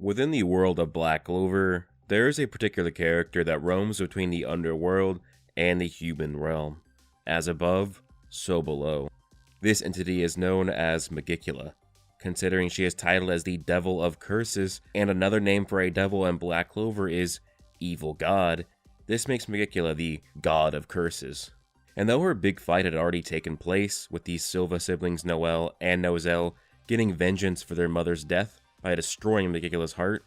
Within the world of Black Clover, there is a particular character that roams between the underworld and the human realm. As above, so below. This entity is known as Megicula. Considering she is titled as the Devil of Curses, and another name for a devil in Black Clover is Evil God, this makes Megicula the God of Curses. And though her big fight had already taken place, with the Silva siblings Noel and Nozel getting vengeance for their mother's death by destroying Megicula's heart,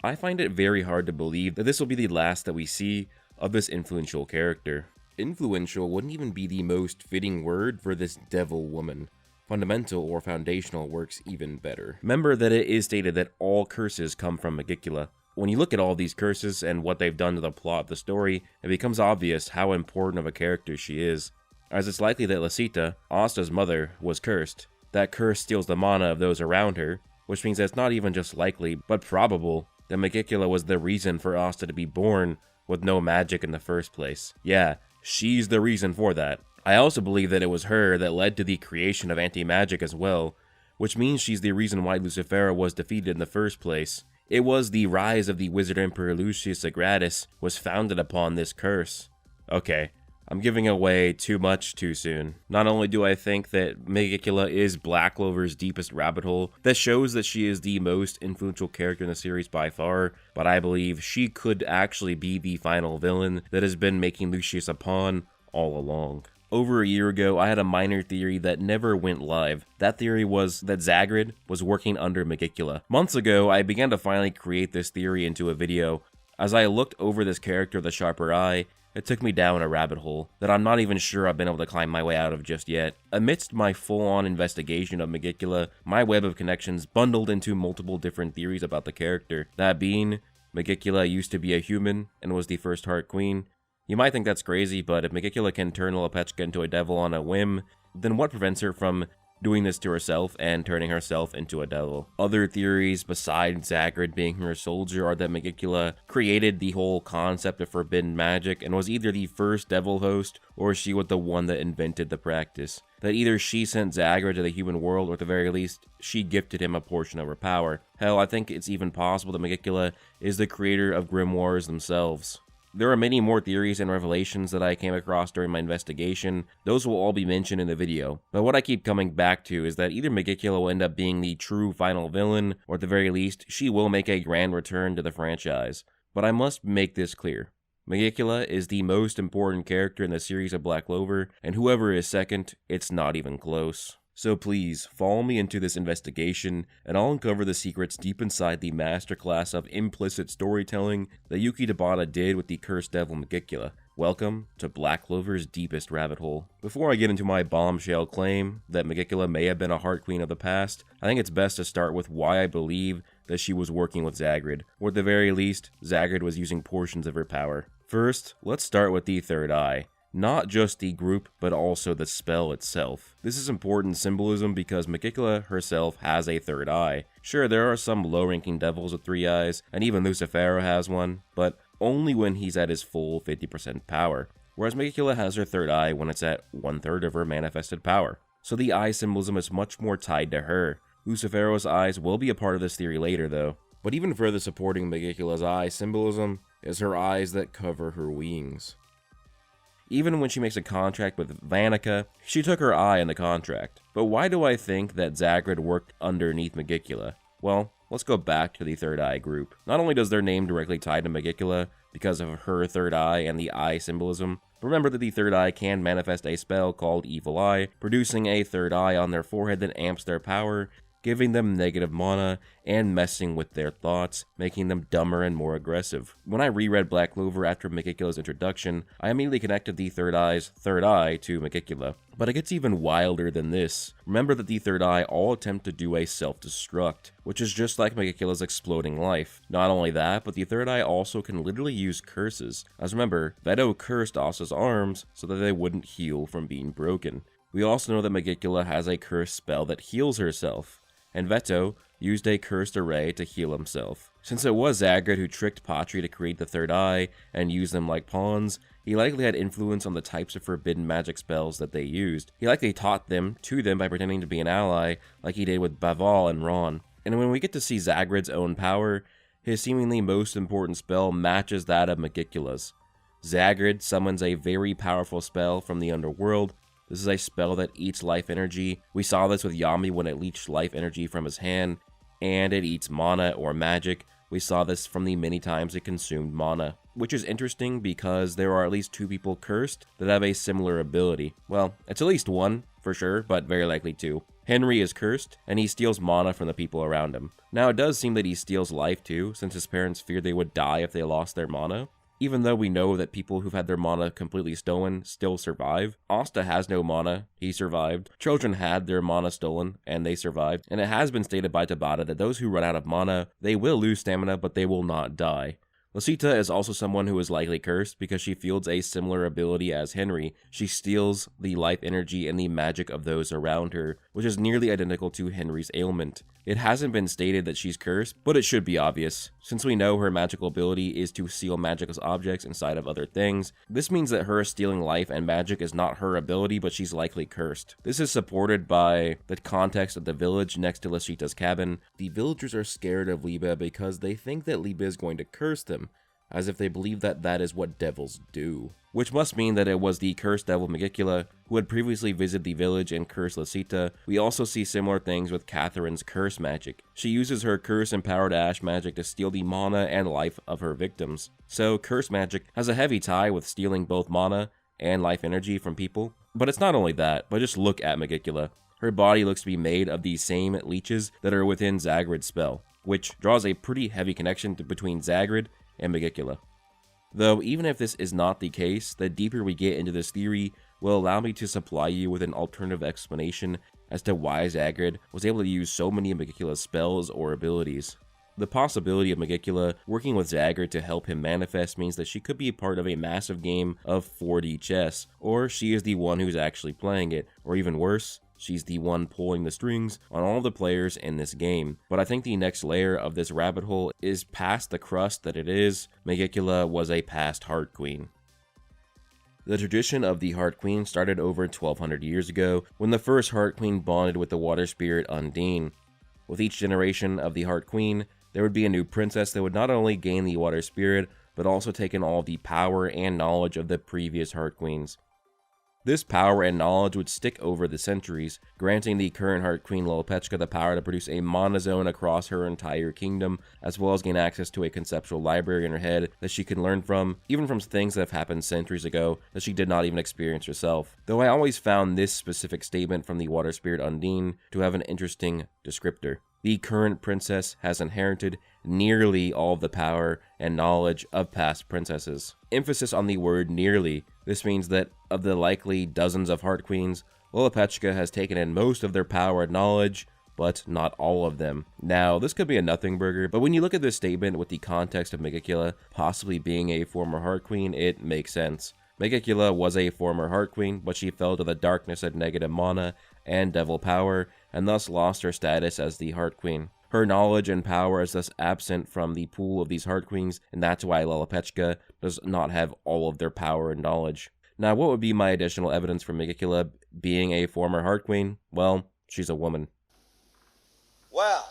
I find it very hard to believe that this will be the last that we see of this influential character. Influential wouldn't even be the most fitting word for this devil woman. Fundamental or foundational works even better. Remember that it is stated that all curses come from Megicula. When you look at all these curses and what they've done to the plot of the story, it becomes obvious how important of a character she is. As it's likely that Lasita, Asta's mother, was cursed. That curse steals the mana of those around her, which means that it's not even just likely, but probable, that Megicula was the reason for Asta to be born with no magic in the first place. Yeah, she's the reason for that. I also believe that it was her that led to the creation of anti-magic as well, which means she's the reason why Lucifera was defeated in the first place. It was the rise of the Wizard Emperor Lucius Zogratis was founded upon this curse. Okay, I'm giving away too much too soon. Not only do I think that Megicula is Black Clover's deepest rabbit hole, that shows that she is the most influential character in the series by far, but I believe she could actually be the final villain that has been making Lucius a pawn all along. Over a year ago, I had a minor theory that never went live. That theory was that Zagred was working under Megicula. Months ago, I began to finally create this theory into a video. As I looked over this character with a sharper eye, it took me down a rabbit hole that I'm not even sure I've been able to climb my way out of just yet. Amidst my full-on investigation of Megicula, my web of connections bundled into multiple different theories about the character. That being, Megicula used to be a human and was the first Heart Queen. You might think that's crazy, but if Megicula can turn Lepechka into a devil on a whim, then what prevents her from doing this to herself and turning herself into a devil? Other theories besides Zagred being her soldier are that Megicula created the whole concept of forbidden magic and was either the first devil host or she was the one that invented the practice. That either she sent Zagred to the human world or at the very least she gifted him a portion of her power. Hell, I think it's even possible that Megicula is the creator of grimoires themselves. There are many more theories and revelations that I came across during my investigation. Those will all be mentioned in the video. But what I keep coming back to is that either Megicula will end up being the true final villain, or at the very least, she will make a grand return to the franchise. But I must make this clear. Megicula is the most important character in the series of Black Clover, and whoever is second, it's not even close. So please, follow me into this investigation, and I'll uncover the secrets deep inside the masterclass of implicit storytelling that Yuki Tabata did with the cursed devil Megicula. Welcome to Black Clover's deepest rabbit hole. Before I get into my bombshell claim that Megicula may have been a Heart Queen of the past, I think it's best to start with why I believe that she was working with Zagred, or at the very least, Zagred was using portions of her power. First, let's start with the third eye. Not just the group, but also the spell itself. This is important symbolism because Megicula herself has a third eye. Sure, there are some low-ranking devils with 3 eyes, and even Lucifero has one, but only when he's at his full 50% power. Whereas Megicula has her third eye when it's at 1/3 of her manifested power. So the eye symbolism is much more tied to her. Lucifero's eyes will be a part of this theory later though. But even further supporting Megicula's eye symbolism is her eyes that cover her wings. Even when she makes a contract with Vanica, she took her eye in the contract. But why do I think that Zagred worked underneath Megicula? Well, let's go back to the Third Eye group. Not only does their name directly tie to Megicula because of her third eye and the eye symbolism, but remember that the third eye can manifest a spell called Evil Eye, producing a third eye on their forehead that amps their power, giving them negative mana, and messing with their thoughts, making them dumber and more aggressive. When I reread Black Clover after Megicula's introduction, I immediately connected the third eye's third eye to Megicula. But it gets even wilder than this. Remember that the third eye all attempt to do a self-destruct, which is just like Megicula's exploding life. Not only that, but the third eye also can literally use curses. As remember, Veto cursed Asa's arms so that they wouldn't heal from being broken. We also know that Megicula has a cursed spell that heals herself, and Veto used a cursed array to heal himself. Since it was Zagred who tricked Patri to create the third eye and use them like pawns, he likely had influence on the types of forbidden magic spells that they used. He likely taught them to them by pretending to be an ally, like he did with Baval and Ron. And when we get to see Zagred's own power, his seemingly most important spell matches that of Megicula's. Zagred summons a very powerful spell from the underworld. This is a spell that eats life energy. We saw this with Yami when it leached life energy from his hand, and it eats mana or magic. We saw this from the many times it consumed mana, which is interesting because there are at least 2 people cursed that have a similar ability. Well, it's at least 1, for sure, but very likely 2. Henry is cursed, and he steals mana from the people around him. Now, it does seem that he steals life too, since his parents feared they would die if they lost their mana. Even though we know that people who've had their mana completely stolen still survive, Asta has no mana, he survived. Children had their mana stolen, and they survived. And it has been stated by Tabata that those who run out of mana, they will lose stamina, but they will not die. Lucita is also someone who is likely cursed because she wields a similar ability as Henry. She steals the life energy and the magic of those around her, which is nearly identical to Henry's ailment. It hasn't been stated that she's cursed, but it should be obvious. Since we know her magical ability is to seal magical objects inside of other things, this means that her stealing life and magic is not her ability, but she's likely cursed. This is supported by the context of the village next to Lucita's cabin. The villagers are scared of Liba because they think that Liba is going to curse them, as if they believe that that is what devils do. Which must mean that it was the cursed devil Megicula who had previously visited the village and cursed Lucita. We also see similar things with Catherine's curse magic. She uses her curse-empowered ash magic to steal the mana and life of her victims. So curse magic has a heavy tie with stealing both mana and life energy from people. But it's not only that, but just look at Megicula. Her body looks to be made of the same leeches that are within Zagred's spell, which draws a pretty heavy connection between Zagred and Megicula. Though even if this is not the case, the deeper we get into this theory will allow me to supply you with an alternative explanation as to why Zagred was able to use so many of Megicula's spells or abilities. The possibility of Megicula working with Zagred to help him manifest means that she could be a part of a massive game of 4D chess, or she is the one who's actually playing it, or even worse, she's the one pulling the strings on all the players in this game. But I think the next layer of this rabbit hole is past the crust that it is. Megicula was a past Heart Queen. The tradition of the Heart Queen started over 1200 years ago when the first Heart Queen bonded with the water spirit Undine. With each generation of the Heart Queen, there would be a new princess that would not only gain the water spirit, but also take in all the power and knowledge of the previous Heart Queens. This power and knowledge would stick over the centuries, granting the current Heart Queen Lolopechka the power to produce a mana zone across her entire kingdom, as well as gain access to a conceptual library in her head that she can learn from, even from things that have happened centuries ago that she did not even experience herself. Though I always found this specific statement from the water spirit Undine to have an interesting descriptor. The current princess has inherited nearly all of the power and knowledge of past princesses. Emphasis on the word nearly. This means that of the likely dozens of Heart Queens, Lolopechka has taken in most of their power and knowledge, but not all of them. Now, this could be a nothing burger, but when you look at this statement with the context of Megicula possibly being a former Heart Queen, it makes sense. Megicula was a former Heart Queen, but she fell to the darkness of negative mana and devil power, and thus lost her status as the Heart Queen. Her knowledge and power is thus absent from the pool of these Heart Queens, and that's why Lolopechka does not have all of their power and knowledge. Now, what would be my additional evidence for Megicula being a former Heart Queen? Well, she's a woman. Well,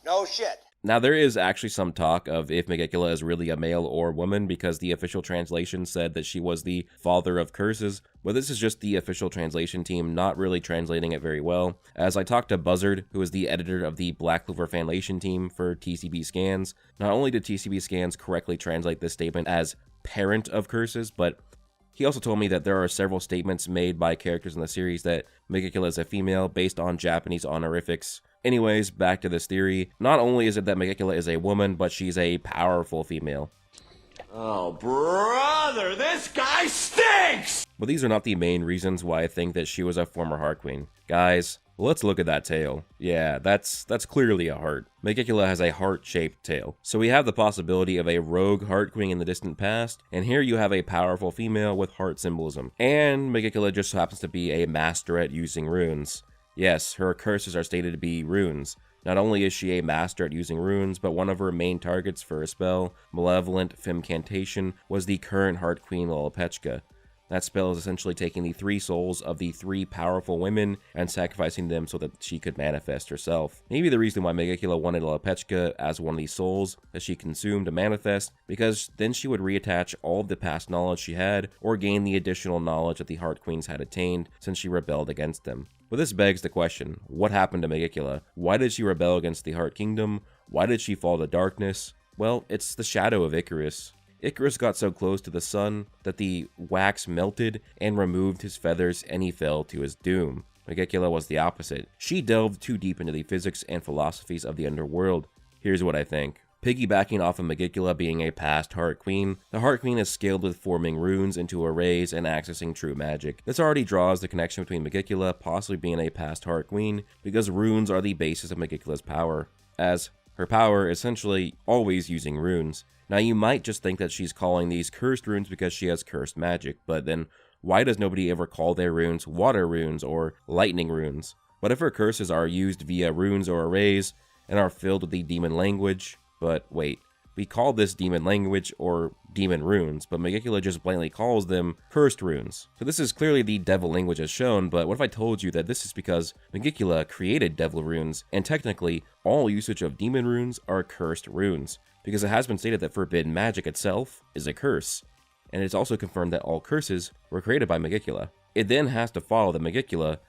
no shit. Now, there is actually some talk of if Megicula is really a male or woman, because the official translation said that she was the father of curses, but this is just the official translation team not really translating it very well. As I talked to Buzzard, who is the editor of the Black Clover fanlation team for TCB Scans, not only did TCB Scans correctly translate this statement as parent of curses, but he also told me that there are several statements made by characters in the series that Megicula is a female based on Japanese honorifics. Anyways, back to this theory. Not only is it that Megicula is a woman, but she's a powerful female. Oh, brother, this guy stinks! But these are not the main reasons why I think that she was a former Heart Queen. Guys, let's look at that tail. Yeah, that's clearly a heart. Megicula has a heart-shaped tail. So we have the possibility of a rogue Heart Queen in the distant past, and here you have a powerful female with heart symbolism. And Megicula just happens to be a master at using runes. Yes, her curses are stated to be runes. Not only is she a master at using runes, but one of her main targets for a spell, Malevolent Femcantation, was the current Heart Queen Lolopechka. That spell is essentially taking the 3 souls of the 3 powerful women and sacrificing them so that she could manifest herself. Maybe the reason why Megicula wanted Lepechka as one of these souls that she consumed to manifest, because then she would reattach all of the past knowledge she had, or gain the additional knowledge that the Heart Queens had attained since she rebelled against them. But this begs the question, what happened to Megicula? Why did she rebel against the Heart Kingdom? Why did she fall to darkness? Well, it's the shadow of Icarus. Icarus got so close to the sun that the wax melted and removed his feathers, and he fell to his doom. Megicula was the opposite. She delved too deep into the physics and philosophies of the underworld. Here's what I think. Piggybacking off of Megicula being a past Heart Queen, the Heart Queen is skilled with forming runes into arrays and accessing true magic. This already draws the connection between Megicula possibly being a past Heart Queen, because runes are the basis of Megicula's power, as her power is essentially always using runes. Now you might just think that she's calling these cursed runes because she has cursed magic, but then why does nobody ever call their runes water runes or lightning runes? What if her curses are used via runes or arrays and are filled with the demon language? But wait, we call this demon language or demon runes, but Megicula just blatantly calls them cursed runes. So this is clearly the devil language as shown, but what if I told you that this is because Megicula created devil runes, and technically all usage of demon runes are cursed runes, because it has been stated that forbidden magic itself is a curse, and it's also confirmed that all curses were created by Megicula. It then has to follow that Megicula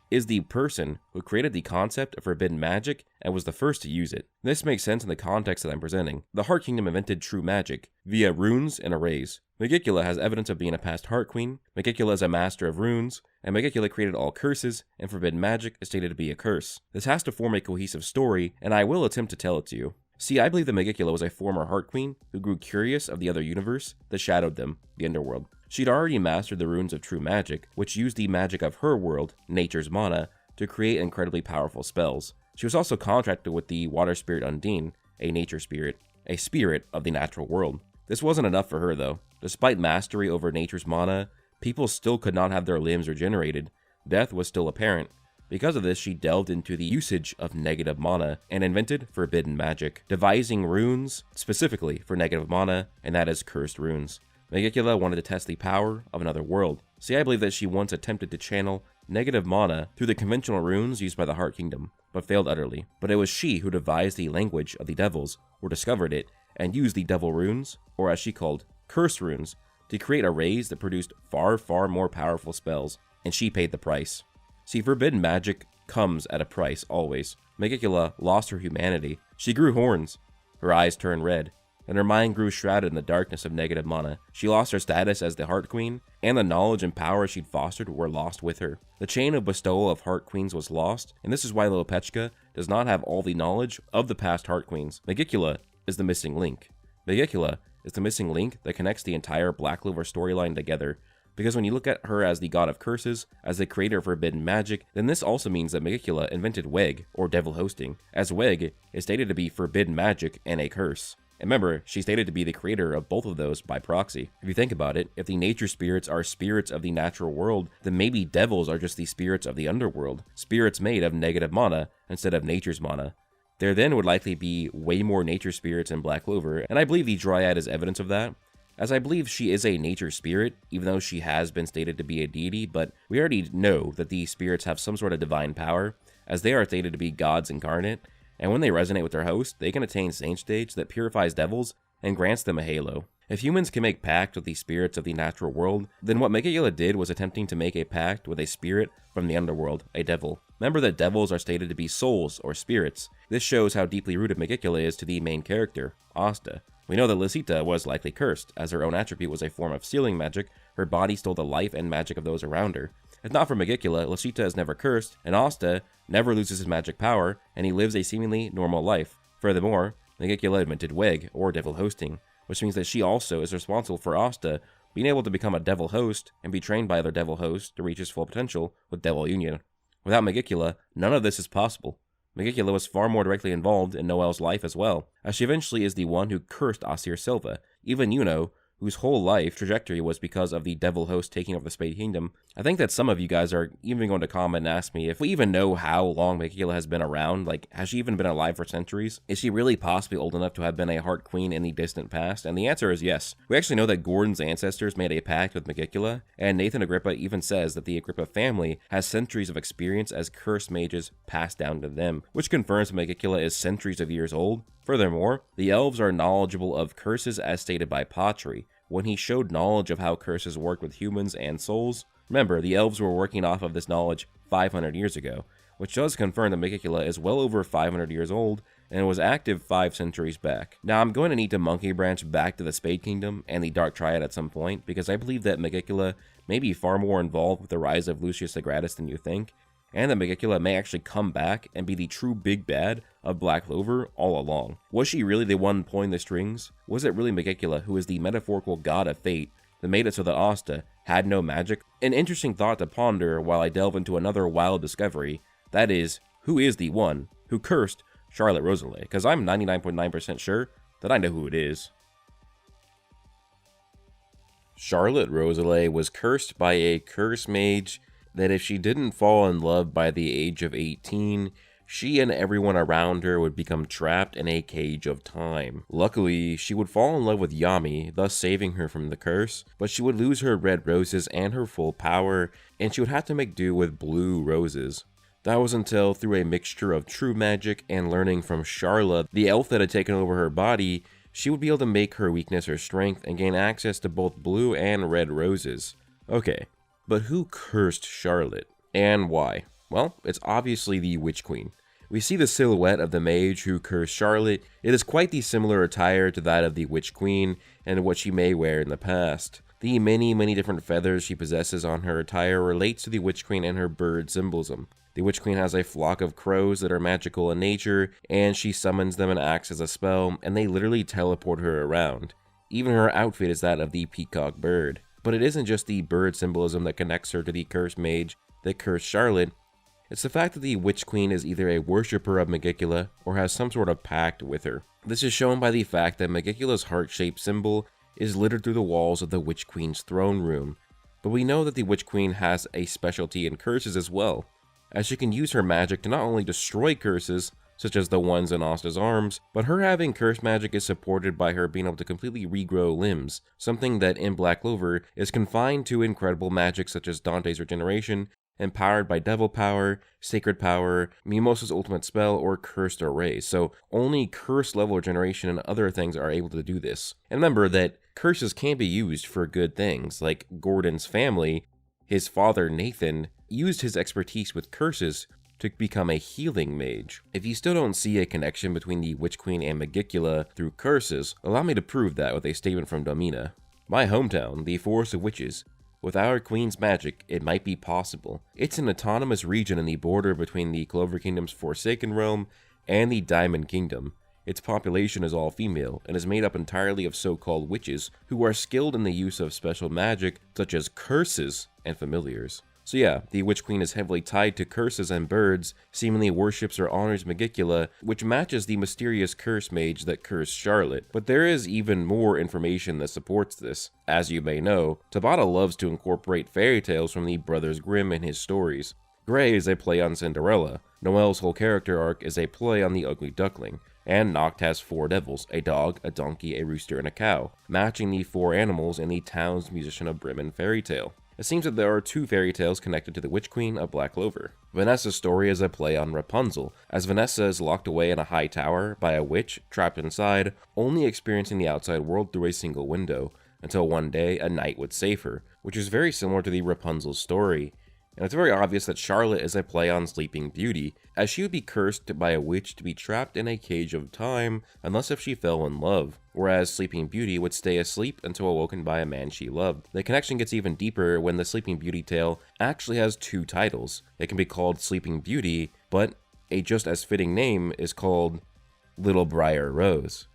is the person who created the concept of forbidden magic and was the first to use it. This makes sense in the context that I'm presenting. The Heart Kingdom invented true magic via runes and arrays. Megicula has evidence of being a past Heart Queen, Megicula is a master of runes, and Megicula created all curses, and forbidden magic is stated to be a curse. This has to form a cohesive story, and I will attempt to tell it to you. See, I believe that Megicula was a former Heart Queen who grew curious of the other universe that shadowed them, the underworld. She'd already mastered the runes of true magic, which used the magic of her world, nature's mana, to create incredibly powerful spells. She was also contracted with the water spirit Undine, a nature spirit, a spirit of the natural world. This wasn't enough for her though. Despite mastery over nature's mana, people still could not have their limbs regenerated. Death was still apparent. Because of this, she delved into the usage of negative mana and invented forbidden magic, devising runes specifically for negative mana, and that is cursed runes. Megicula wanted to test the power of another world. See, I believe that she once attempted to channel negative mana through the conventional runes used by the Heart Kingdom, but failed utterly. But it was she who devised the language of the devils, or discovered it, and used the devil runes, or as she called, curse runes, to create arrays that produced far, far more powerful spells, and she paid the price. See, forbidden magic comes at a price, always. Megicula lost her humanity. She grew horns, her eyes turned red, and her mind grew shrouded in the darkness of negative mana. She lost her status as the Heart Queen, and the knowledge and power she'd fostered were lost with her. The chain of bestowal of Heart Queens was lost, and this is why Lepechka does not have all the knowledge of the past Heart Queens. Megicula is the missing link. Megicula is the missing link that connects the entire BlackClover storyline together. Because when you look at her as the god of curses, as the creator of forbidden magic, then this also means that Megicula invented Weg, or devil hosting, as Weg is stated to be forbidden magic and a curse. And remember, she's stated to be the creator of both of those by proxy. If you think about it, if the nature spirits are spirits of the natural world, then maybe devils are just the spirits of the underworld, spirits made of negative mana instead of nature's mana. There then would likely be way more nature spirits in BlackClover, and I believe the Dryad is evidence of that, as I believe she is a nature spirit, even though she has been stated to be a deity, but we already know that these spirits have some sort of divine power, as they are stated to be gods incarnate, and when they resonate with their host, they can attain saint stage that purifies devils and grants them a halo. If humans can make pact with the spirits of the natural world, then what Megicula did was attempting to make a pact with a spirit from the underworld, a devil. Remember that devils are stated to be souls or spirits. This shows how deeply rooted Megicula is to the main character, Asta. We know that Lisita was likely cursed, as her own attribute was a form of sealing magic. Her body stole the life and magic of those around her. If not for Megicula, Lisita is never cursed, and Asta never loses his magic power, and he lives a seemingly normal life. Furthermore, Megicula invented Weg, or devil hosting, which means that she also is responsible for Asta being able to become a devil host and be trained by other devil hosts to reach his full potential with Devil Union. Without Megicula, none of this is possible. Megicula was far more directly involved in Noelle's life as well, as she eventually is the one who cursed Asir Silva, even Yuno, whose whole life trajectory was because of the devil host taking over the Spade Kingdom. I think that some of you guys are even going to comment and ask me if we even know how long Megicula has been around. Like, has she even been alive for centuries? Is she really possibly old enough to have been a heart queen in the distant past? And the answer is yes. We actually know that Gordon's ancestors made a pact with Megicula, and Nathan Agrippa even says that the Agrippa family has centuries of experience as cursed mages passed down to them, which confirms Megicula is centuries of years old. Furthermore, the elves are knowledgeable of curses as stated by Patri, when he showed knowledge of how curses work with humans and souls. Remember, the elves were working off of this knowledge 500 years ago, which does confirm that Megicula is well over 500 years old and was active 5 centuries back. Now, I'm going to need to monkey branch back to the Spade Kingdom and the Dark Triad at some point, because I believe that Megicula may be far more involved with the rise of Lucius Zogratis than you think, and that Megicula may actually come back and be the true big bad of BlackClover all along. Was she really the one pulling the strings? Was it really Megicula, who is the metaphorical god of fate, that made it so that Asta had no magic? An interesting thought to ponder while I delve into another wild discovery, that is, who is the one who cursed Charlotte Roselei? Because I'm 99.9% sure that I know who it is. Charlotte Roselei was cursed by a curse mage that if she didn't fall in love by the age of 18, she and everyone around her would become trapped in a cage of time. Luckily, she would fall in love with Yami, thus saving her from the curse, but she would lose her red roses and her full power, and she would have to make do with blue roses. That was until, through a mixture of true magic and learning from Charlotte, the elf that had taken over her body, she would be able to make her weakness her strength and gain access to both blue and red roses. Okay. But who cursed Charlotte, and why? Well, it's obviously the Witch Queen. We see the silhouette of the mage who cursed Charlotte. It is quite the similar attire to that of the Witch Queen and what she may wear in the past. The many different feathers she possesses on her attire relates to the Witch Queen and her bird symbolism. The Witch Queen has a flock of crows that are magical in nature, and she summons them and acts as a spell, and they literally teleport her around. Even her outfit is that of the peacock bird. But it isn't just the bird symbolism that connects her to the cursed mage that cursed Charlotte. It's the fact that the Witch Queen is either a worshipper of Megicula or has some sort of pact with her. This is shown by the fact that Megicula's heart-shaped symbol is littered through the walls of the Witch Queen's throne room. But we know that the Witch Queen has a specialty in curses as well, as she can use her magic to not only destroy curses, such as the ones in Asta's arms, but her having curse magic is supported by her being able to completely regrow limbs, something that in BlackClover is confined to incredible magic such as Dante's regeneration, empowered by devil power, sacred power, Mimosa's ultimate spell, or cursed array. So only curse level regeneration and other things are able to do this. And remember that curses can be used for good things, like Gordon's family, his father Nathan, used his expertise with curses to become a healing mage. If you still don't see a connection between the Witch Queen and Megicula through curses, allow me to prove that with a statement from Domina. My hometown, the Forest of Witches. With our queen's magic, it might be possible. It's an autonomous region in the border between the Clover Kingdom's Forsaken Realm and the Diamond Kingdom. Its population is all female, and is made up entirely of so-called witches, who are skilled in the use of special magic, such as curses and familiars. So yeah, the Witch Queen is heavily tied to curses and birds, seemingly worships or honors Megicula, which matches the mysterious curse mage that cursed Charlotte. But there is even more information that supports this. As you may know, Tabata loves to incorporate fairy tales from the Brothers Grimm in his stories. Grey is a play on Cinderella, Noelle's whole character arc is a play on the Ugly Duckling, and Noct has 4 devils, a dog, a donkey, a rooster, and a cow, matching the 4 animals in the Town's Musician of Bremen fairy tale. It seems that there are 2 fairy tales connected to the Witch Queen of BlackClover. Vanessa's story is a play on Rapunzel, as Vanessa is locked away in a high tower by a witch trapped inside, only experiencing the outside world through a single window, until one day a knight would save her, which is very similar to the Rapunzel story. And it's very obvious that Charlotte is a play on Sleeping Beauty, as she would be cursed by a witch to be trapped in a cage of time unless if she fell in love, whereas Sleeping Beauty would stay asleep until awoken by a man she loved. The connection gets even deeper when the Sleeping Beauty tale actually has 2 titles. It can be called Sleeping Beauty, but a just as fitting name is called Little Briar Rose,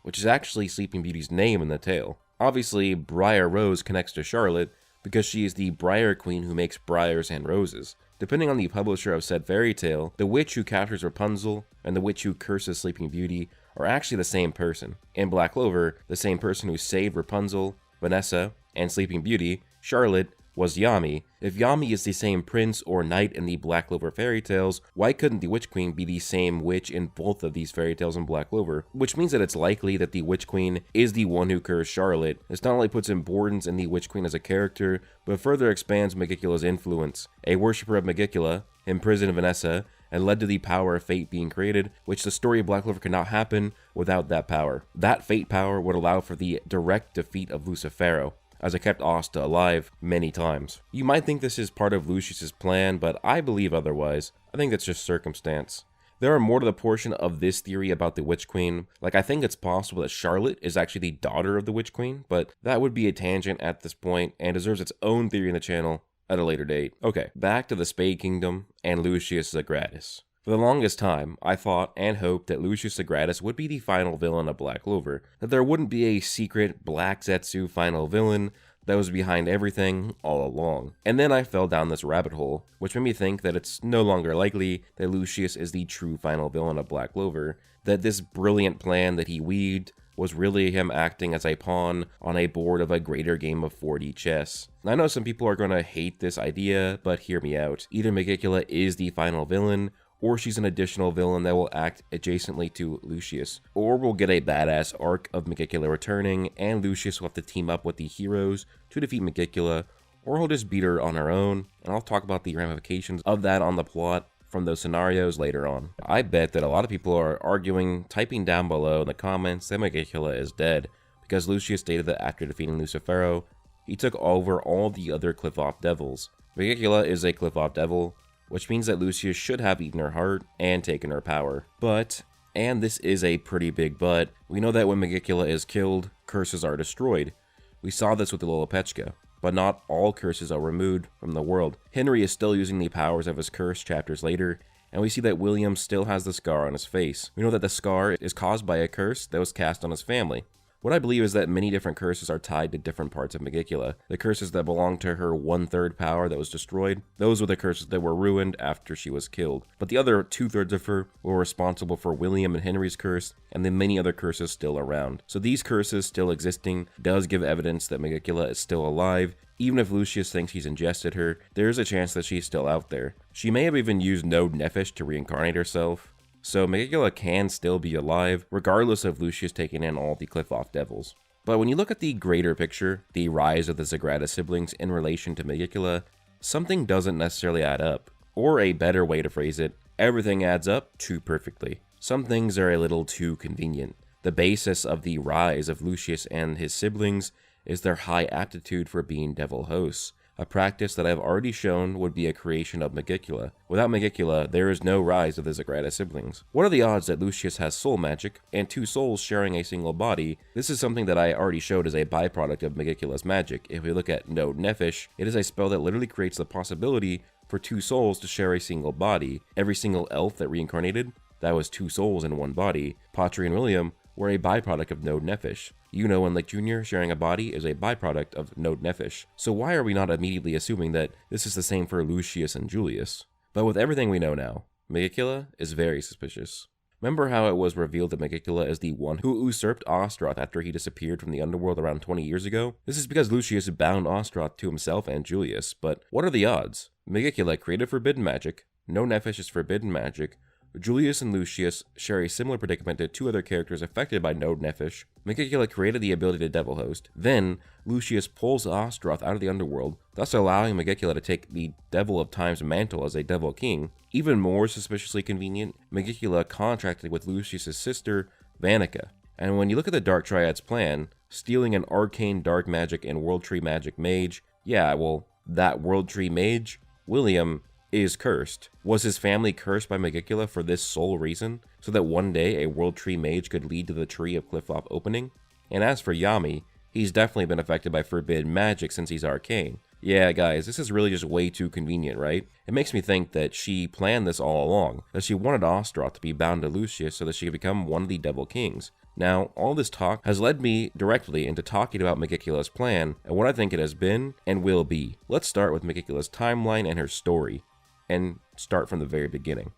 which is actually Sleeping Beauty's name in the tale. Obviously, Briar Rose connects to Charlotte, because she is the Briar Queen who makes briars and roses. Depending on the publisher of said fairy tale, the witch who captures Rapunzel and the witch who curses Sleeping Beauty are actually the same person. In BlackClover, the same person who saved Rapunzel Vanessa, and Sleeping Beauty, Charlotte was Yami. If Yami is the same prince or knight in the Black Clover fairy tales, why couldn't the Witch Queen be the same witch in both of these fairy tales in Black Clover? Which means that it's likely that the Witch Queen is the one who cursed Charlotte. This not only puts importance in the Witch Queen as a character, but further expands Megicula's influence. A worshipper of Megicula imprisoned Vanessa and led to the power of fate being created, which the story of Black Clover could not happen without that power. That fate power would allow for the direct defeat of Lucifero, as it kept Asta alive many times. You might think this is part of Lucius's plan, but I believe otherwise. I think that's just circumstance. There are more to the portion of this theory about the Witch Queen. Like, I think it's possible that Charlotte is actually the daughter of the Witch Queen, but that would be a tangent at this point and deserves its own theory in the channel at a later date. Okay, back to the Spade Kingdom and Lucius Zogratis. For the longest time, I thought and hoped that Lucius Zogratis would be the final villain of Black Clover, that there wouldn't be a secret Black Zetsu final villain that was behind everything all along. And then I fell down this rabbit hole, which made me think that it's no longer likely that Lucius is the true final villain of Black Clover, that this brilliant plan that he weaved was really him acting as a pawn on a board of a greater game of 4D chess. I know some people are going to hate this idea, but hear me out. Either Megicula is the final villain, or she's an additional villain that will act adjacently to Lucius. Or we'll get a badass arc of Megicula returning, and Lucius will have to team up with the heroes to defeat Megicula, or he'll just beat her on her own, and I'll talk about the ramifications of that on the plot from those scenarios later on. I bet that a lot of people are arguing, typing down below in the comments that Megicula is dead, because Lucius stated that after defeating Lucifero, he took over all the other Cliff-Off Devils. Megicula is a Cliff-Off Devil, which means that Lucius should have eaten her heart and taken her power. But, and this is a pretty big but, we know that when Megicula is killed, curses are destroyed. We saw this with the Lolopechka, but not all curses are removed from the world. Henry is still using the powers of his curse chapters later, and we see that William still has the scar on his face. We know that the scar is caused by a curse that was cast on his family. What I believe is that many different curses are tied to different parts of Megicula. The curses that belong to her 1/3 power that was destroyed, those were the curses that were ruined after she was killed. But the other 2/3 of her were responsible for William and Henry's curse, and the many other curses still around. So these curses still existing does give evidence that Megicula is still alive. Even if Lucius thinks he's ingested her, there is a chance that she's still out there. She may have even used Node Nefesh to reincarnate herself. So Megicula can still be alive, regardless of Lucius taking in all the Cliff-Off Devils. But when you look at the greater picture, the rise of the Zogratis siblings in relation to Megicula, something doesn't necessarily add up. Or a better way to phrase it, everything adds up too perfectly. Some things are a little too convenient. The basis of the rise of Lucius and his siblings is their high aptitude for being devil hosts, a practice that I've already shown would be a creation of Megicula. Without Megicula, there is no rise of the Zogratis siblings. What are the odds that Lucius has soul magic, and 2 souls sharing a single body? This is something that I already showed as a byproduct of Megicula's magic. If we look at Node Nefesh, it is a spell that literally creates the possibility for 2 souls to share a single body. Every single elf that reincarnated, that was 2 souls in one body. Patri and William were a byproduct of Node Nefesh. Yuno and Lake Jr. sharing a body is a byproduct of Node Nefesh. So why are we not immediately assuming that this is the same for Lucius and Julius? But with everything we know now, Megicula is very suspicious. Remember how it was revealed that Megicula is the one who usurped Ostroth after he disappeared from the underworld around 20 years ago? This is because Lucius bound Ostroth to himself and Julius, but what are the odds? Megicula created forbidden magic, Node Nefesh is forbidden magic, Julius and Lucius share a similar predicament to 2 other characters affected by Node Nefesh. Megicula created the ability to devil host. Then, Lucius pulls Ostroth out of the underworld, thus allowing Megicula to take the Devil of Time's mantle as a devil king. Even more suspiciously convenient, Megicula contracted with Lucius' sister, Vanica. And when you look at the Dark Triad's plan, stealing an arcane dark magic and World Tree magic mage, yeah, well, that World Tree mage, William, is cursed. Was his family cursed by Megicula for this sole reason? So that one day a World Tree mage could lead to the Tree of Cliff-Off opening? And as for Yami, he's definitely been affected by forbidden magic since he's arcane. Yeah, guys, this is really just way too convenient, right? It makes me think that she planned this all along, that she wanted Ostroth to be bound to Lucius so that she could become one of the Devil Kings. Now, all this talk has led me directly into talking about Megicula's plan and what I think it has been and will be. Let's start with Megicula's timeline and her story, and start from the very beginning.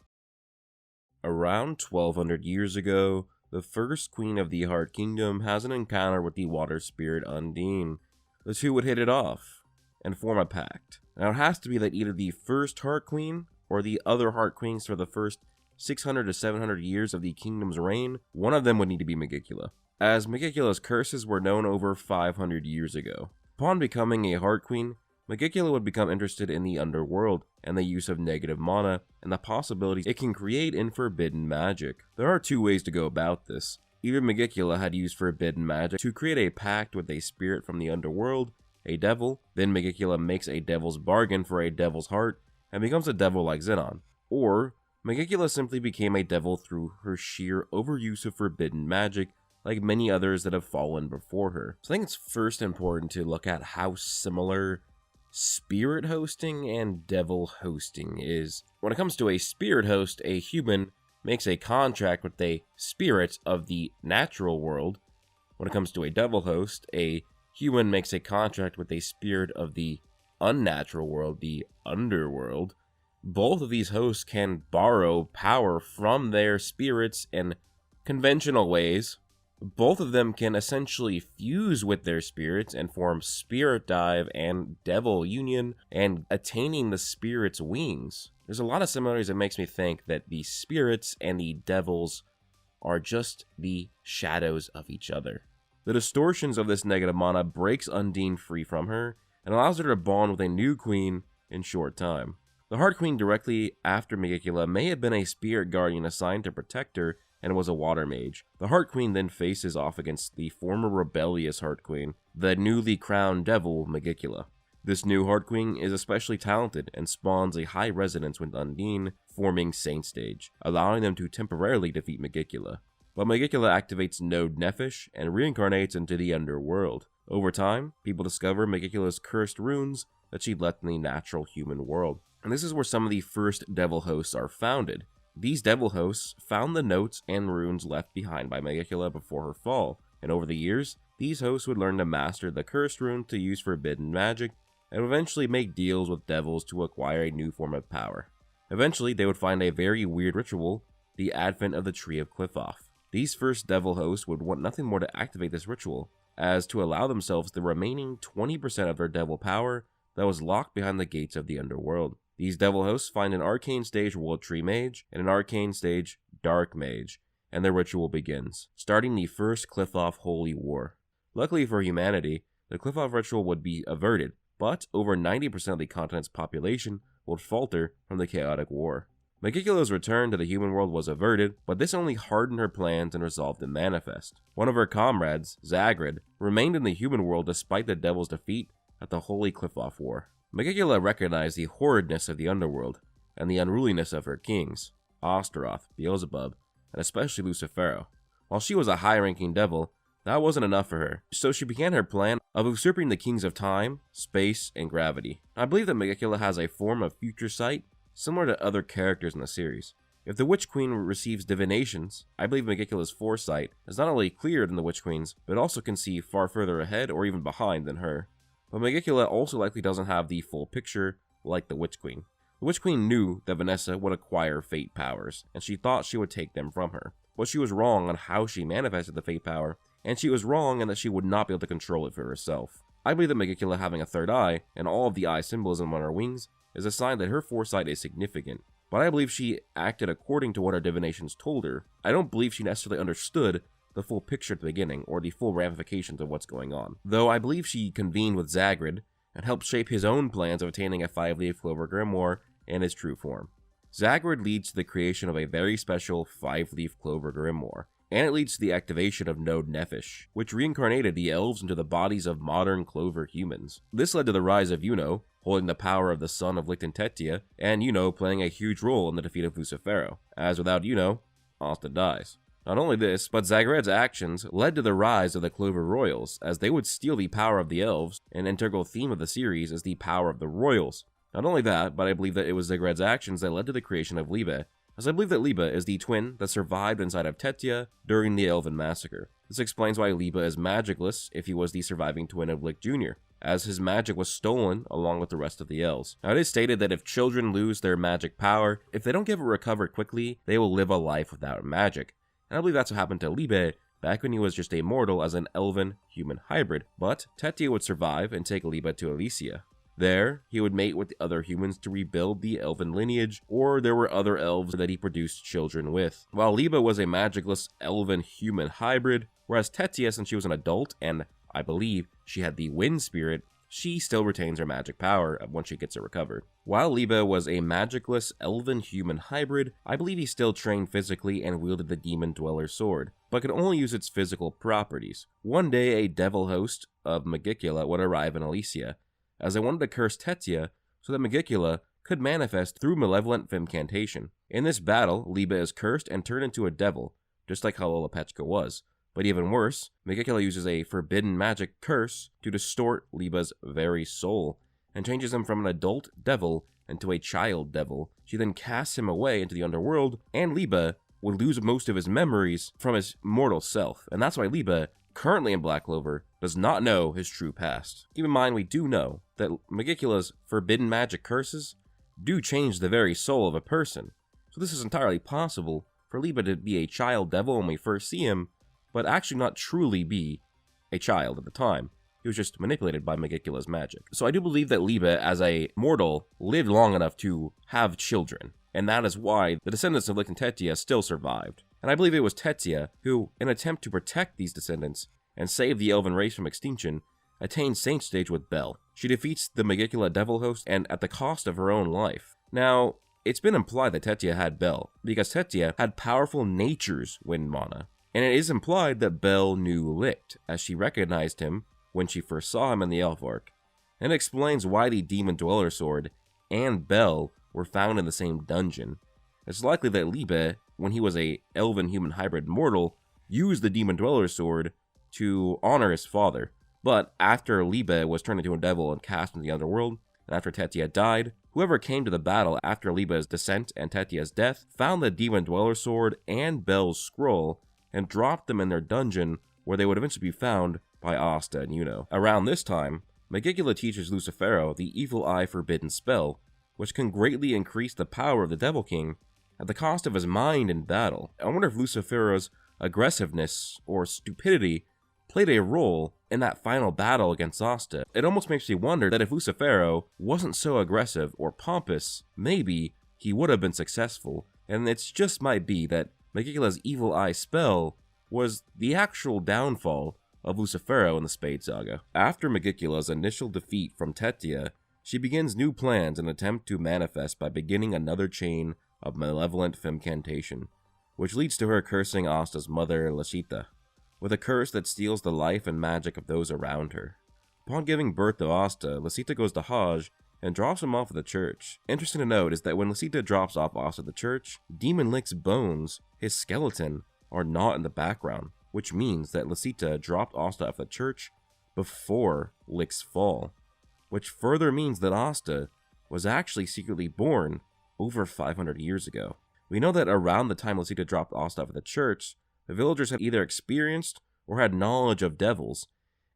Around 1200 years ago, the first queen of the Heart Kingdom has an encounter with the water spirit Undine. the two would hit it off and form a pact. Now it has to be that either the first Heart Queen or the other Heart Queens for the first 600 to 700 years of the kingdom's reign, one of them would need to be Megicula, as Megicula's curses were known over 500 years ago. Upon becoming a Heart Queen, Megicula would become interested in the underworld and the use of negative mana and the possibilities it can create in forbidden magic. There are two ways to go about this. Either Megicula had used forbidden magic to create a pact with a spirit from the underworld, a devil, then Megicula makes a devil's bargain for a devil's heart and becomes a devil like Xenon, or Megicula simply became a devil through her sheer overuse of forbidden magic, like many others that have fallen before her. So I think it's first important to look at how similar spirit hosting and devil hosting is. When it comes to a spirit host, a human makes a contract with a spirit of the natural world. When it comes to a devil host, a human makes a contract with a spirit of the unnatural world, the underworld. Both of these hosts can borrow power from their spirits in conventional ways. Both of them can essentially fuse with their spirits and form Spirit Dive and Devil Union and attaining the spirit's wings. There's a lot of similarities that makes me think that the spirits and the devils are just the shadows of each other. The distortions of this negative mana breaks Undine free from her and allows her to bond with a new queen in short time. The Heart Queen directly after Megicula may have been a spirit guardian assigned to protect her and was a water mage. The Heart Queen then faces off against the former rebellious Heart Queen, the newly crowned devil Megicula. This new Heart Queen is especially talented and spawns a high resonance with Undine, forming Saint Stage, allowing them to temporarily defeat Megicula. But Megicula activates Node Nephish and reincarnates into the underworld. Over time, people discover Megicula's cursed runes that she left in the natural human world. And this is where some of the first devil hosts are founded. These devil hosts found the notes and runes left behind by Megicula before her fall, and over the years, these hosts would learn to master the cursed rune to use forbidden magic, and would eventually make deals with devils to acquire a new form of power. Eventually, they would find a very weird ritual, the advent of the Tree of Qliphoth. These first devil hosts would want nothing more to activate this ritual, as to allow themselves the remaining 20% of their devil power that was locked behind the gates of the underworld. These devil hosts find an arcane stage World Tree Mage and an arcane stage Dark Mage, and their ritual begins, starting the first Qliphoth Holy War. Luckily for humanity, the Qliphoth ritual would be averted, but over 90% of the continent's population would falter from the chaotic war. Megicula's return to the human world was averted, but this only hardened her plans and resolved to manifest. One of her comrades, Zagred, remained in the human world despite the devil's defeat at the Holy Qliphoth War. Megicula recognized the horridness of the underworld and the unruliness of her kings, Astaroth, Beelzebub, and especially Lucifero. While she was a high-ranking devil, that wasn't enough for her, so she began her plan of usurping the kings of time, space, and gravity. I believe that Megicula has a form of future sight similar to other characters in the series. If the Witch Queen receives divinations, I believe Megicula's foresight is not only clearer than the Witch Queen's, but also can see far further ahead or even behind than her. But Megicula also likely doesn't have the full picture like the Witch Queen. The Witch Queen knew that Vanessa would acquire fate powers, and she thought she would take them from her. But she was wrong on how she manifested the fate power, and she was wrong in that she would not be able to control it for herself. I believe that Megicula having a third eye, and all of the eye symbolism on her wings, is a sign that her foresight is significant. But I believe she acted according to what her divinations told her. I don't believe she necessarily understood the full picture at the beginning, or the full ramifications of what's going on. Though I believe she convened with Zagred, and helped shape his own plans of attaining a 5-leaf Clover Grimoire in his true form. Zagred leads to the creation of a very special 5-leaf Clover Grimoire, and it leads to the activation of Node Nephish, which reincarnated the elves into the bodies of modern Clover humans. This led to the rise of Yuno, holding the power of the son of Licton-Tetia, and Yuno playing a huge role in the defeat of Lucifero, as without Yuno, Asta dies. Not only this, but Zagred's actions led to the rise of the Clover Royals, as they would steal the power of the elves. An integral theme of the series is the power of the Royals. Not only that, but I believe that it was Zagred's actions that led to the creation of Libe, as I believe that Libe is the twin that survived inside of Tetia during the Elven Massacre. This explains why Libe is magicless if he was the surviving twin of Lick Jr., as his magic was stolen along with the rest of the elves. Now it is stated that if children lose their magic power, if they don't get it recovered quickly, they will live a life without magic. And I believe that's what happened to Libe back when he was just a mortal as an elven-human hybrid, but Tetia would survive and take Liba to Elysia. There, he would mate with the other humans to rebuild the elven lineage, or there were other elves that he produced children with. While Liba was a magicless elven-human hybrid, whereas Tetia, since she was an adult, and I believe she had the wind spirit, she still retains her magic power once she gets it recovered. While Liba was a magicless elven-human hybrid, I believe he still trained physically and wielded the Demon Dweller sword, but could only use its physical properties. One day, a devil host of Megicula would arrive in Elysia, as they wanted to curse Tetia so that Megicula could manifest through malevolent femcantation. In this battle, Liba is cursed and turned into a devil, just like how Lolopechka was. But even worse, Megicula uses a forbidden magic curse to distort Liba's very soul, and changes him from an adult devil into a child devil. She then casts him away into the underworld, and Liba would lose most of his memories from his mortal self, and that's why Liba, currently in Black Clover, does not know his true past. Keep in mind, we do know that Megicula's forbidden magic curses do change the very soul of a person, so this is entirely possible for Liba to be a child devil when we first see him, but actually not truly be a child at the time. He was just manipulated by Megicula's magic. So I do believe that Liba, as a mortal, lived long enough to have children, and that is why the descendants of Lik and Tetia still survived. And I believe it was Tetia who, in an attempt to protect these descendants and save the elven race from extinction, attained Saint Stage with Bel. She defeats the Megicula devil host, and at the cost of her own life. Now, it's been implied that Tetia had Bel, because Tetia had powerful nature's wind mana. And it is implied that Bel knew Licht, as she recognized him when she first saw him in the Elf Arc. And it explains why the Demon Dweller sword and Bel were found in the same dungeon. It's likely that Liba, when he was a elven-human hybrid mortal, used the Demon Dweller sword to honor his father. But after Liba was turned into a devil and cast into the underworld, and after Tetia died, whoever came to the battle after Liba's descent and Tetia's death found the Demon Dweller sword and Bel's scroll, and dropped them in their dungeon, where they would eventually be found by Asta and Yuno. Around this time, Megicula teaches Lucifero the Evil Eye Forbidden spell, which can greatly increase the power of the Devil King at the cost of his mind in battle. I wonder if Lucifero's aggressiveness or stupidity played a role in that final battle against Asta. It almost makes me wonder that if Lucifero wasn't so aggressive or pompous, maybe he would have been successful, and it just might be that Megicula's Evil Eye spell was the actual downfall of Lucifero in the Spade Saga. After Megicula's initial defeat from Tetia, she begins new plans in an attempt to manifest by beginning another chain of malevolent femcantation, which leads to her cursing Asta's mother, Lashita, with a curse that steals the life and magic of those around her. Upon giving birth to Asta, Lashita goes to Hajj and drops him off at the church. Interesting to note is that when Lashita drops off Asta at the church, Demon Lick's bones, his skeleton, are not in the background, which means that Lashita dropped Asta off at the church before Lick's fall, which further means that Asta was actually secretly born over 500 years ago. We know that around the time Lashita dropped Asta off at the church, the villagers had either experienced or had knowledge of devils,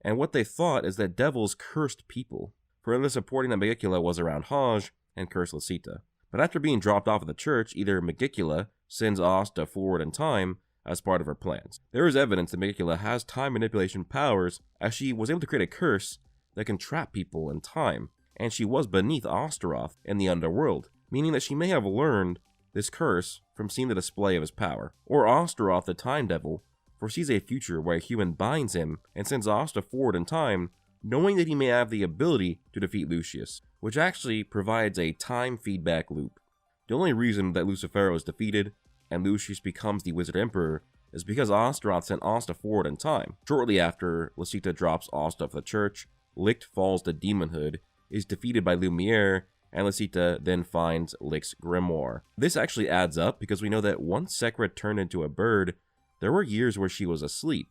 and what they thought is that devils cursed people, further supporting that Megicula was around Hajj and cursed Lashita. But after being dropped off at the church, either Megicula sends Asta forward in time as part of her plans. There is evidence that Megicula has time manipulation powers, as she was able to create a curse that can trap people in time, and she was beneath Osteroth in the underworld, meaning that she may have learned this curse from seeing the display of his power. Or Osteroth, the Time Devil, foresees a future where a human binds him and sends Asta forward in time, knowing that he may have the ability to defeat Lucius, which actually provides a time feedback loop. The only reason that Lucifero is defeated and Lucius becomes the Wizard Emperor is because Osteroth sent Asta forward in time. Shortly after Lashita drops Asta off the church, Licht falls to demonhood, is defeated by Lumiere, and Lashita then finds Lick's grimoire. This actually adds up because we know that once Zagred turned into a bird, there were years where she was asleep.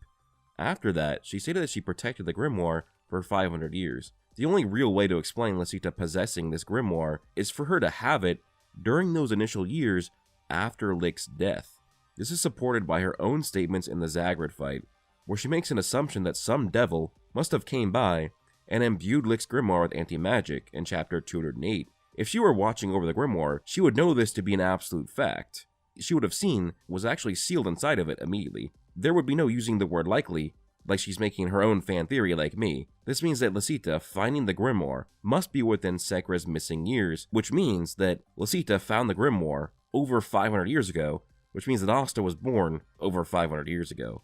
After that, she stated that she protected the grimoire for 500 years. The only real way to explain Lashita possessing this grimoire is for her to have it during those initial years after Lick's death. This is supported by her own statements in the Zagred fight, where she makes an assumption that some devil must have came by and imbued Lick's grimoire with anti-magic in chapter 208. If she were watching over the grimoire, she would know this to be an absolute fact. She would have seen was actually sealed inside of it immediately. there would be no using the word likely, like she's making her own fan theory like me. This means that Lisita finding the grimoire must be within Zagred's missing years, which means that Lisita found the grimoire over 500 years ago, which means that Asta was born over 500 years ago.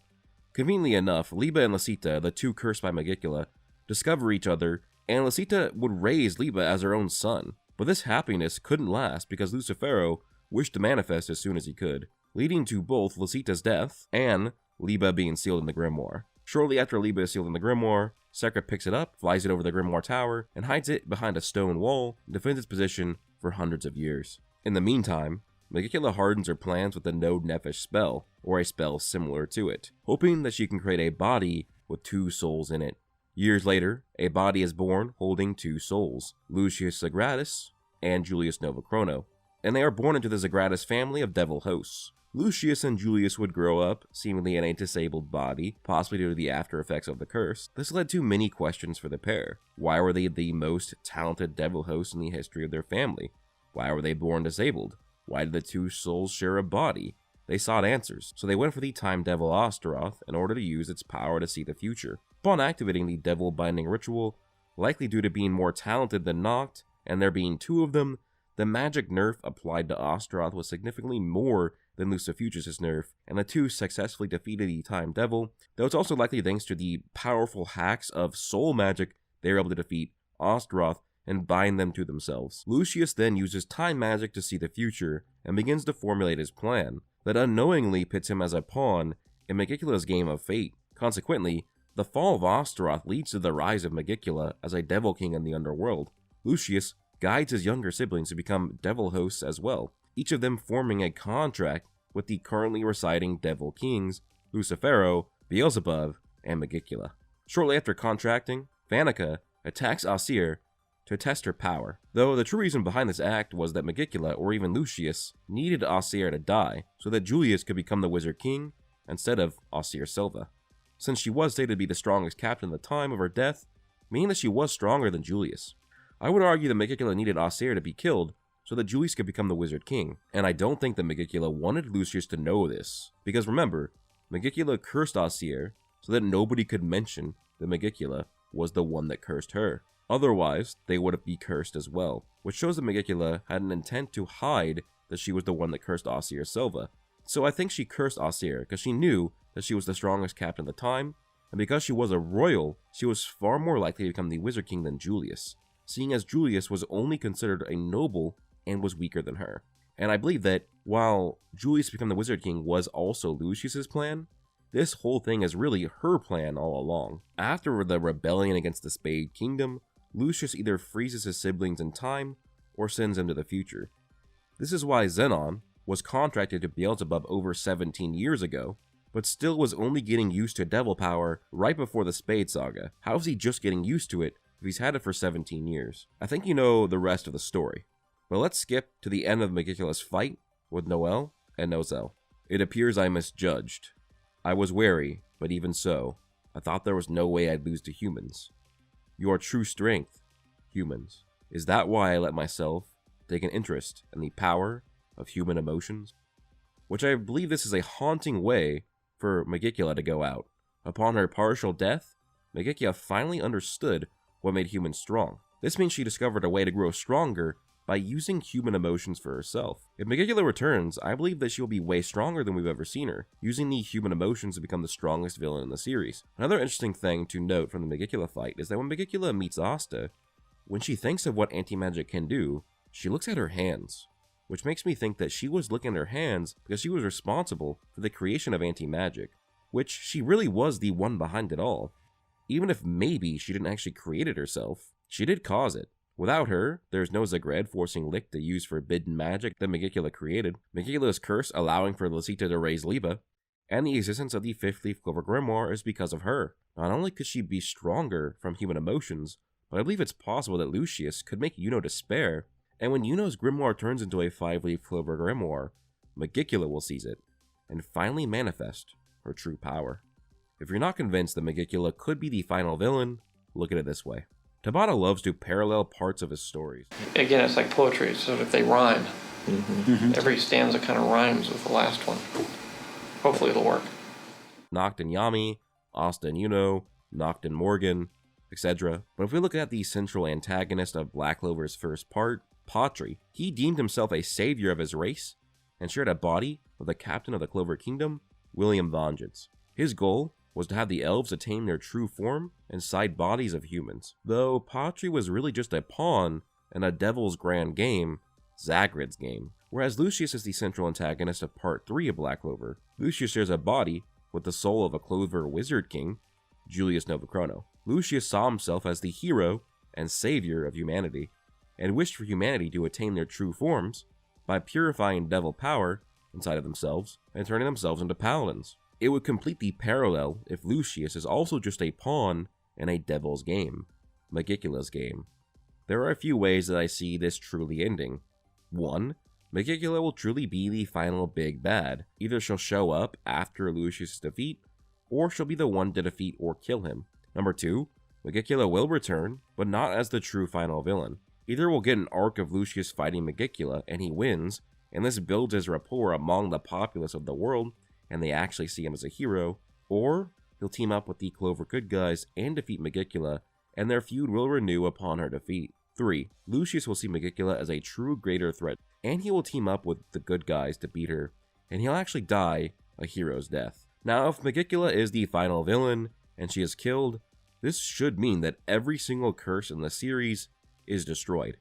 Conveniently enough, Liba and Lisita, the two cursed by Megicula, discover each other, and Lisita would raise Liba as her own son. But this happiness couldn't last because Lucifero wished to manifest as soon as he could, leading to both Lisita's death and Liba being sealed in the grimoire. Shortly after Liba is sealed in the grimoire, Zagred picks it up, flies it over the grimoire tower, and hides it behind a stone wall and defends its position for hundreds of years. In the meantime, Megicula hardens her plans with the Node Nefesh spell, or a spell similar to it, hoping that she can create a body with 2 souls in it. Years later, a body is born holding 2 souls, Lucius Zogratis and Julius Novachrono, and they are born into the Zogratis family of devil hosts. Lucius and Julius would grow up, seemingly in a disabled body, possibly due to the after effects of the curse. This led to many questions for the pair. Why were they the most talented devil hosts in the history of their family? Why were they born disabled? Why did the 2 souls share a body? They sought answers, so they went for the Time Devil Astaroth in order to use its power to see the future. Upon activating the Devil Binding Ritual, likely due to being more talented than Noct, and there being 2 of them, the magic nerf applied to Astaroth was significantly more than Lucifuchus' nerf, and the 2 successfully defeated the Time Devil, though it's also likely thanks to the powerful hacks of soul magic they were able to defeat Astaroth and bind them to themselves. Lucius then uses time magic to see the future, and begins to formulate his plan, that unknowingly pits him as a pawn in Megicula's game of fate. Consequently, the fall of Astaroth leads to the rise of Megicula as a devil king in the underworld. Lucius guides his younger siblings to become devil hosts as well, each of them forming a contract with the currently residing devil kings, Lucifero, Beelzebub, and Megicula. Shortly after contracting, Vanica attacks Asir to test her power, though the true reason behind this act was that Megicula, or even Lucius, needed Asir to die so that Julius could become the Wizard King instead of Asir Silva, since she was stated to be the strongest captain at the time of her death, meaning that she was stronger than Julius. I would argue that Megicula needed Asir to be killed so that Julius could become the Wizard King, and I don't think that Megicula wanted Lucius to know this, because remember, Megicula cursed Asir so that nobody could mention that Megicula was the one that cursed her. Otherwise, they would be cursed as well, which shows that Megicula had an intent to hide that she was the one that cursed Asir Silva. So I think she cursed Asir because she knew that she was the strongest captain at the time, and because she was a royal, she was far more likely to become the Wizard King than Julius, seeing as Julius was only considered a noble and was weaker than her. And I believe that while Julius becoming the Wizard King was also Lucius's plan, this whole thing is really her plan all along. After the rebellion against the Spade Kingdom, Lucius either freezes his siblings in time or sends them to the future. This is why Zenon was contracted to Beelzebub over 17 years ago, but still was only getting used to devil power right before the Spade Saga. How is he just getting used to it if he's had it for 17 years? I think you know the rest of the story, but let's skip to the end of Megicula's fight with Noel and Nozel. It appears I misjudged. I was wary, but even so, I thought there was no way I'd lose to humans. Your true strength, humans. Is that why I let myself take an interest in the power of human emotions? Which I believe this is a haunting way for Megicula to go out. Upon her partial death, Megicula finally understood what made humans strong. This means she discovered a way to grow stronger by using human emotions for herself. If Megicula returns, I believe that she will be way stronger than we've ever seen her, using the human emotions to become the strongest villain in the series. Another interesting thing to note from the Megicula fight is that when Megicula meets Asta, when she thinks of what anti-magic can do, she looks at her hands, which makes me think that she was looking at her hands because she was responsible for the creation of anti-magic, which she really was the one behind it all. Even if maybe she didn't actually create it herself, she did cause it. Without her, there's no Zagred forcing Lick to use forbidden magic that Megicula created, Megicula's curse allowing for Lisita to raise Liba, and the existence of the 5th Leaf Clover Grimoire is because of her. Not only could she be stronger from human emotions, but I believe it's possible that Lucius could make Yuno despair, and when Yuno's grimoire turns into a 5-leaf Clover Grimoire, Megicula will seize it, and finally manifest her true power. If you're not convinced that Megicula could be the final villain, look at it this way. Tabata loves to parallel parts of his stories. Again, it's like poetry, so if they rhyme, every stanza kind of rhymes with the last one. Hopefully it'll work. Noct and Yami, Asta and Yuno, Noct and Morgan, etc. But if we look at the central antagonist of Black Clover's first part, Patri, he deemed himself a savior of his race and shared a body with the captain of the Clover Kingdom, William Vengeance. His goal was to have the elves attain their true form inside bodies of humans, though Patri was really just a pawn in a devil's grand game, Zagred's game. Whereas Lucius is the central antagonist of Part 3 of Black Clover, Lucius shares a body with the soul of a Clover Wizard King, Julius Novachrono. Lucius saw himself as the hero and savior of humanity, and wished for humanity to attain their true forms by purifying devil power inside of themselves and turning themselves into paladins. It would complete the parallel if Lucius is also just a pawn in a devil's game, Megicula's game. There are a few ways that I see this truly ending. 1. Megicula will truly be the final big bad. Either she'll show up after Lucius' defeat, or she'll be the one to defeat or kill him. Number 2, Megicula will return, but not as the true final villain. Either we'll get an arc of Lucius fighting Megicula and he wins, and this builds his rapport among the populace of the world, and they actually see him as a hero, or he'll team up with the Clover good guys and defeat Megicula, and their feud will renew upon her defeat. 3. Lucius will see Megicula as a true greater threat, and he will team up with the good guys to beat her, and he'll actually die a hero's death. Now, if Megicula is the final villain, and she is killed, this should mean that every single curse in the series is destroyed,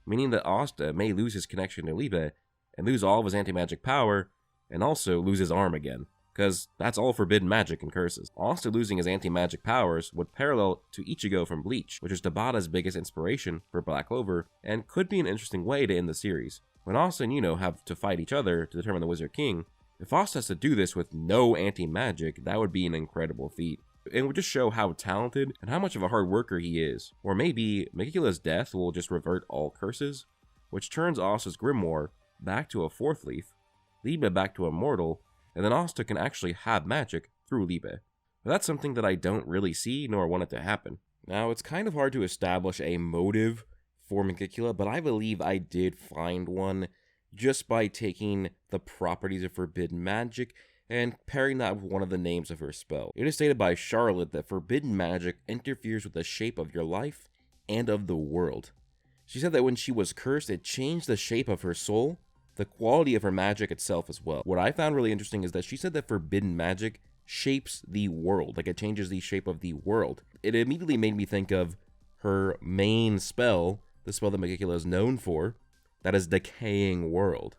meaning that Asta may lose his connection to Liebe, and lose all of his anti-magic power, and also lose his arm again, because that's all forbidden magic and curses. Asta losing his anti-magic powers would parallel to Ichigo from Bleach, which is Tabata's biggest inspiration for Black Clover, and could be an interesting way to end the series. When Asta and Yuno have to fight each other to determine the Wizard King, if Asta has to do this with no anti-magic, that would be an incredible feat. It would just show how talented and how much of a hard worker he is. Or maybe Megicula's death will just revert all curses, which turns Asta's grimoire back to a 4th leaf, Liebe back to immortal, and then Asta can actually have magic through Liebe. But that's something that I don't really see nor want it to happen. Now, it's kind of hard to establish a motive for Megicula, but I believe I did find one just by taking the properties of forbidden magic and pairing that with one of the names of her spell. It is stated by Charlotte that forbidden magic interferes with the shape of your life and of the world. She said that when she was cursed, it changed the shape of her soul, the quality of her magic itself as well. What I found really interesting is that she said that forbidden magic shapes the world, like it changes the shape of the world. It immediately made me think of her main spell, the spell that Megicula is known for, that is Decaying World.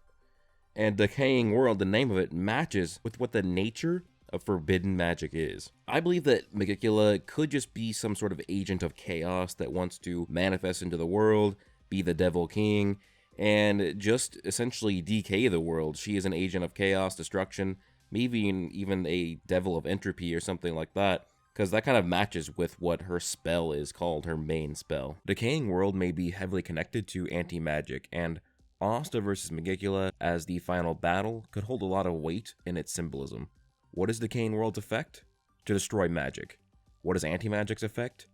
And Decaying World, the name of it, matches with what the nature of forbidden magic is. I believe that Megicula could just be some sort of agent of chaos that wants to manifest into the world, be the Devil King, and just essentially decay the world. She is an agent of chaos, destruction, maybe even a devil of entropy or something like that, because that kind of matches with what her spell is called, her main spell. Decaying World may be heavily connected to anti-magic, and Asta versus Megicula as the final battle could hold a lot of weight in its symbolism. What is Decaying World's effect? To destroy magic. What is anti-magic's effect?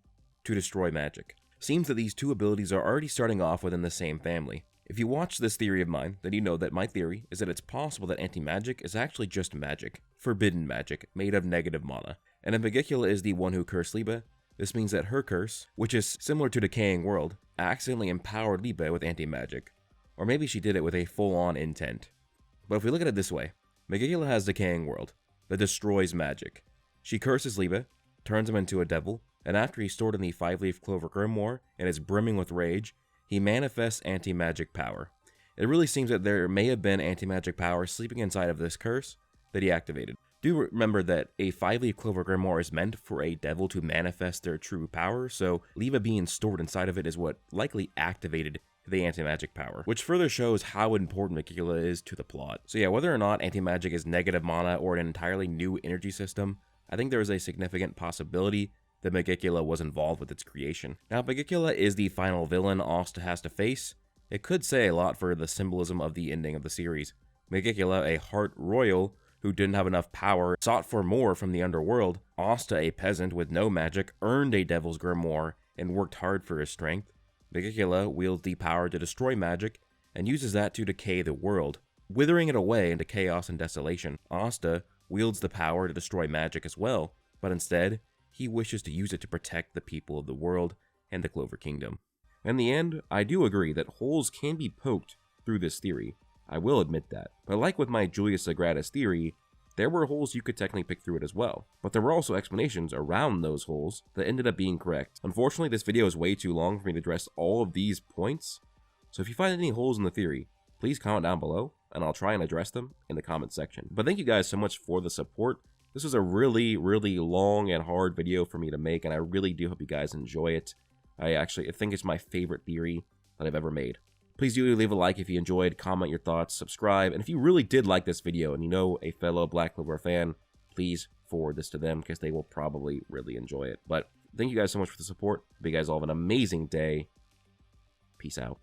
To destroy magic. Seems that these two abilities are already starting off within the same family. If you watch this theory of mine, then you know that my theory is that it's possible that anti-magic is actually just magic, forbidden magic, made of negative mana. And if Megicula is the one who cursed Liebe, this means that her curse, which is similar to Decaying World, accidentally empowered Liebe with anti-magic. Or maybe she did it with a full-on intent. But if we look at it this way, Megicula has Decaying World, that destroys magic. She curses Liebe, turns him into a devil, and after he's stored in the 5-leaf Clover grimoire and is brimming with rage, he manifests anti-magic power. It really seems that there may have been anti-magic power sleeping inside of this curse that he activated. Do remember that a 5-leaf Clover grimoire is meant for a devil to manifest their true power, so Liebe being stored inside of it is what likely activated the anti-magic power, which further shows how important Megicula is to the plot. So yeah, whether or not anti-magic is negative mana or an entirely new energy system, I think there is a significant possibility that Megicula was involved with its creation. Now, if Megicula is the final villain Asta has to face, it could say a lot for the symbolism of the ending of the series. Megicula, a heart royal who didn't have enough power, sought for more from the underworld. Asta, a peasant with no magic, earned a devil's grimoire and worked hard for his strength. Megicula wields the power to destroy magic and uses that to decay the world, withering it away into chaos and desolation. Asta wields the power to destroy magic as well, but instead, he wishes to use it to protect the people of the world and the Clover Kingdom. In the end, I do agree that holes can be poked through this theory. I will admit that. But like with my Julius Zogratis theory, there were holes you could technically pick through it as well. But there were also explanations around those holes that ended up being correct. Unfortunately, this video is way too long for me to address all of these points. So if you find any holes in the theory, please comment down below, and I'll try and address them in the comment section. But thank you guys so much for the support. This was a really, really long and hard video for me to make, and I really do hope you guys enjoy it. I think it's my favorite theory that I've ever made. Please do leave a like if you enjoyed, comment your thoughts, subscribe, and if you really did like this video and you know a fellow Black Clover fan, please forward this to them because they will probably really enjoy it. But thank you guys so much for the support. Hope you guys all have an amazing day. Peace out.